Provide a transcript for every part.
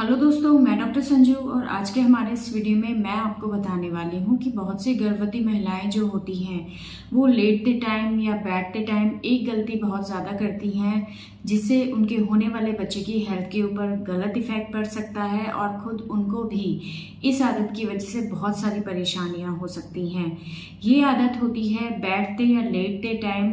Hello दोस्तों, मैं doctor Sanju और आज के हमारे इस वीडियो में मैं आपको बताने वाली हूँ कि बहुत सी गर्भवती महिलाएं जो होती हैं वो लेटते टाइम या बैठते टाइम एक गलती बहुत ज़्यादा करती हैं जिससे उनके होने वाले बच्चे की हेल्थ के ऊपर गलत इफेक्ट पड़ सकता है और खुद उनको भी इस आदत की वजह से बहुत सारी परेशानियाँ हो सकती हैं। ये आदत होती है बैठते या लेटते टाइम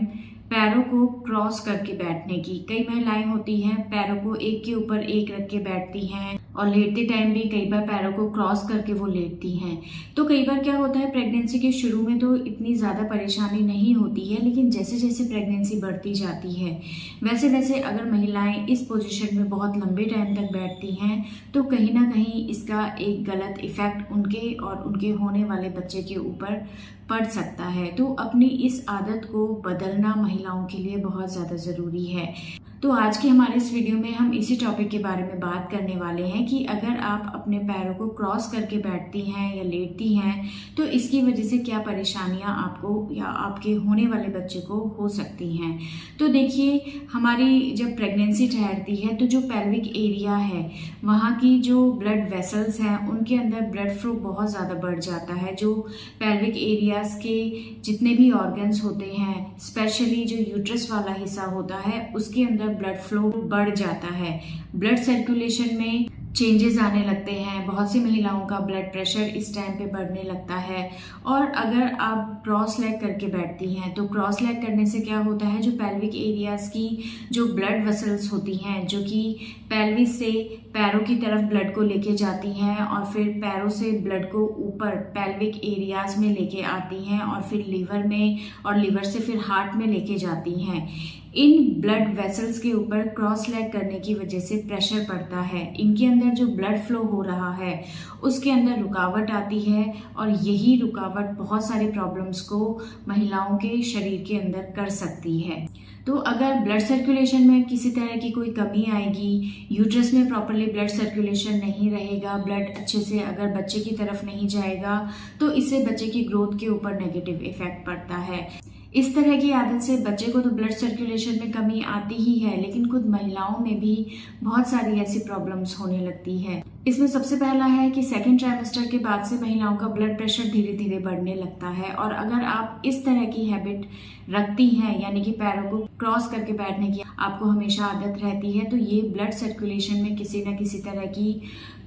पैरों को क्रॉस करके बैठने की। कई महिलाएं होती हैं पैरों को एक के ऊपर एक रख के बैठती हैं और लेटते टाइम भी कई बार पैरों को क्रॉस करके वो लेटती हैं। तो कई बार क्या होता है, प्रेगनेंसी के शुरू में तो इतनी ज़्यादा परेशानी नहीं होती है, लेकिन जैसे जैसे प्रेगनेंसी बढ़ती जाती है वैसे वैसे अगर महिलाएं इस पोजीशन में बहुत लंबे टाइम तक बैठती हैं तो कहीं ना कहीं इसका एक गलत इफेक्ट उनके और उनके होने वाले बच्चे के ऊपर पड़ सकता है। तो अपनी इस आदत को बदलना महिलाओं के लिए बहुत ज़्यादा ज़रूरी है। तो आज के हमारे इस वीडियो में हम इसी टॉपिक के बारे में बात करने वाले हैं कि अगर आप अपने पैरों को क्रॉस करके बैठती हैं या लेटती हैं तो इसकी वजह से क्या परेशानियां आपको या आपके होने वाले बच्चे को हो सकती हैं। तो देखिए, हमारी जब प्रेगनेंसी ठहरती है तो जो पेल्विक एरिया है वहाँ की जो ब्लड वेसल्स हैं उनके अंदर ब्लड फ्लो बहुत ज़्यादा बढ़ जाता है। जो पेल्विक एरियाज के जितने भी ऑर्गन्स होते हैं, स्पेशली जो यूट्रस वाला हिस्सा होता है उसके अंदर ब्लड फ्लो बढ़ जाता है। ब्लड सर्कुलेशन में चेंजेस आने लगते हैं। बहुत सी महिलाओं का ब्लड प्रेशर इस टाइम पे बढ़ने लगता है। और अगर आप क्रॉस लेग करके बैठती हैं तो क्रॉस लेग करने से क्या होता है, जो पेल्विक एरियाज की जो ब्लड वेसल्स होती हैं जो कि पेल्विस से पैरों की तरफ ब्लड को लेके जाती हैं और फिर पैरों से ब्लड को ऊपर पेल्विक एरियाज में लेके आती हैं और फिर लीवर में और लीवर से फिर हार्ट में लेके जाती हैं। इन ब्लड वेसल्स के ऊपर क्रॉस लेग करने की वजह से प्रेशर पड़ता है। इनके अंदर जो ब्लड फ्लो हो रहा है उसके अंदर रुकावट आती है और यही रुकावट बहुत सारी प्रॉब्लम्स को महिलाओं के शरीर के अंदर कर सकती है। तो अगर ब्लड सर्कुलेशन में किसी तरह की कोई कमी आएगी, यूट्रस में प्रॉपरली ब्लड सर्कुलेशन नहीं रहेगा, ब्लड अच्छे से अगर बच्चे की तरफ नहीं जाएगा तो इससे बच्चे की ग्रोथ के ऊपर नेगेटिव इफेक्ट पड़ता है। इस तरह की आदत से बच्चे को तो ब्लड सर्कुलेशन में कमी आती ही है, लेकिन खुद महिलाओं में भी बहुत सारी ऐसी प्रॉब्लम्स होने लगती है। इसमें सबसे पहला है कि सेकेंड ट्राइमेस्टर के बाद से महिलाओं का ब्लड प्रेशर धीरे धीरे बढ़ने लगता है। और अगर आप इस तरह की हैबिट रखती हैं, यानी कि पैरों को क्रॉस करके बैठने की आपको हमेशा आदत रहती है, तो ये ब्लड सर्कुलेशन में किसी न किसी तरह की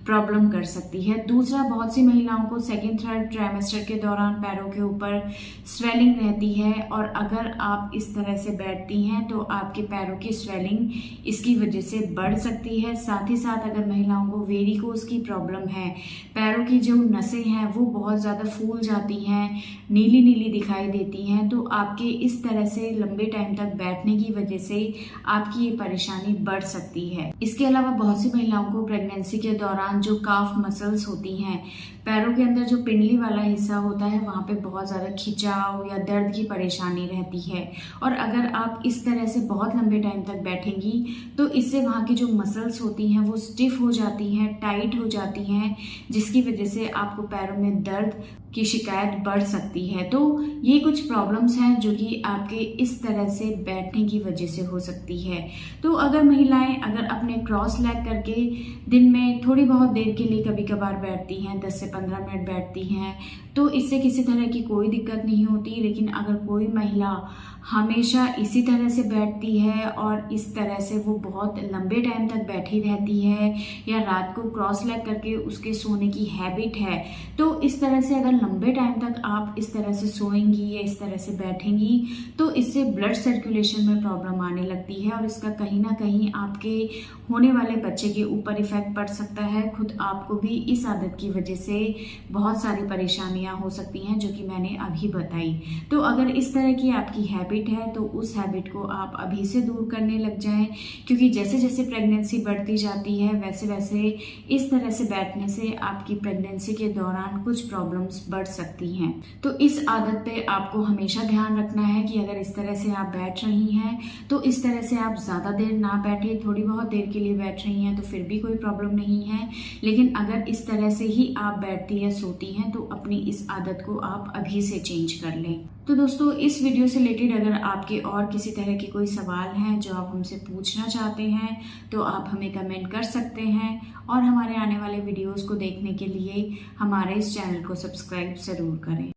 प्रॉब्लम कर सकती है। दूसरा, बहुत सी महिलाओं को सेकेंड थर्ड ट्राइमेस्टर के दौरान पैरों के ऊपर स्वेलिंग रहती है और अगर आप इस तरह से बैठती हैं तो आपके पैरों की स्वेलिंग इसकी वजह से बढ़ सकती है। साथ ही साथ अगर महिलाओं को वेरिकोज की प्रॉब्लम है, पैरों की जो नसें हैं वो बहुत ज़्यादा फूल जाती हैं, नीली नीली दिखाई देती हैं, तो आपके इस तरह से लंबे टाइम तक बैठने की वजह से आपकी ये परेशानी बढ़ सकती है। इसके अलावा बहुत सी महिलाओं को प्रेगनेंसी के दौरान जो काफ मसल्स होती हैं, पैरों के अंदर जो पिंडली वाला हिस्सा होता है वहाँ पे बहुत ज़्यादा खिंचाव या दर्द की परेशानी रहती है। और अगर आप इस तरह से बहुत लंबे टाइम तक बैठेंगी तो इससे वहाँ की जो मसल्स होती हैं वो स्टिफ हो जाती हैं, टाइट हो जाती हैं, जिसकी वजह से आपको पैरों में दर्द की शिकायत बढ़ सकती है। तो ये कुछ प्रॉब्लम्स हैं जो कि आपके इस तरह से बैठने की वजह से हो सकती है। तो अगर महिलाएं अगर अपने क्रॉस लेग करके दिन में थोड़ी बहुत देर के लिए कभी कभार बैठती हैं, 10 से 15 मिनट बैठती हैं, तो इससे किसी तरह की कोई दिक्कत नहीं होती। लेकिन अगर कोई महिला हमेशा इसी तरह से बैठती है और इस तरह से वो बहुत लंबे टाइम तक बैठी रहती है या रात को क्रॉस लेग करके उसके सोने की हैबिट है, तो इस तरह से अगर लंबे टाइम तक आप इस तरह से सोएंगी या इस तरह से बैठेंगी तो इससे ब्लड सर्कुलेशन में प्रॉब्लम आने लगती है और इसका कहीं ना कहीं आपके होने वाले बच्चे के ऊपर इफेक्ट पड़ सकता है। खुद आपको भी इस आदत की वजह से बहुत सारी परेशानियां हो सकती हैं जो कि मैंने अभी बताई। तो अगर इस तरह की आपकी हैबिट है तो उस हैबिट को आप अभी से दूर करने लग जाएं, क्योंकि जैसे जैसे प्रेगनेंसी बढ़ती जाती है वैसे वैसे इस तरह से बैठने से आपकी प्रेगनेंसी के दौरान कुछ प्रॉब्लम्स बढ़ सकती हैं। तो इस आदत पे आपको हमेशा ध्यान रखना है कि अगर इस तरह से आप बैठ रही हैं तो इस तरह से आप ज़्यादा देर ना बैठे, थोड़ी बहुत देर के लिए बैठ रही हैं तो फिर भी कोई प्रॉब्लम नहीं है। लेकिन अगर इस तरह से ही आप बैठती या सोती हैं तो अपनी इस आदत को आप अभी से चेंज कर लें। तो दोस्तों इस वीडियो से रिलेटेड अगर आपके और किसी तरह के कोई सवाल हैं जो आप हमसे पूछना चाहते हैं तो आप हमें कमेंट कर सकते हैं, और हमारे आने वाले वीडियोस को देखने के लिए हमारे इस चैनल को सब्सक्राइब ज़रूर करें।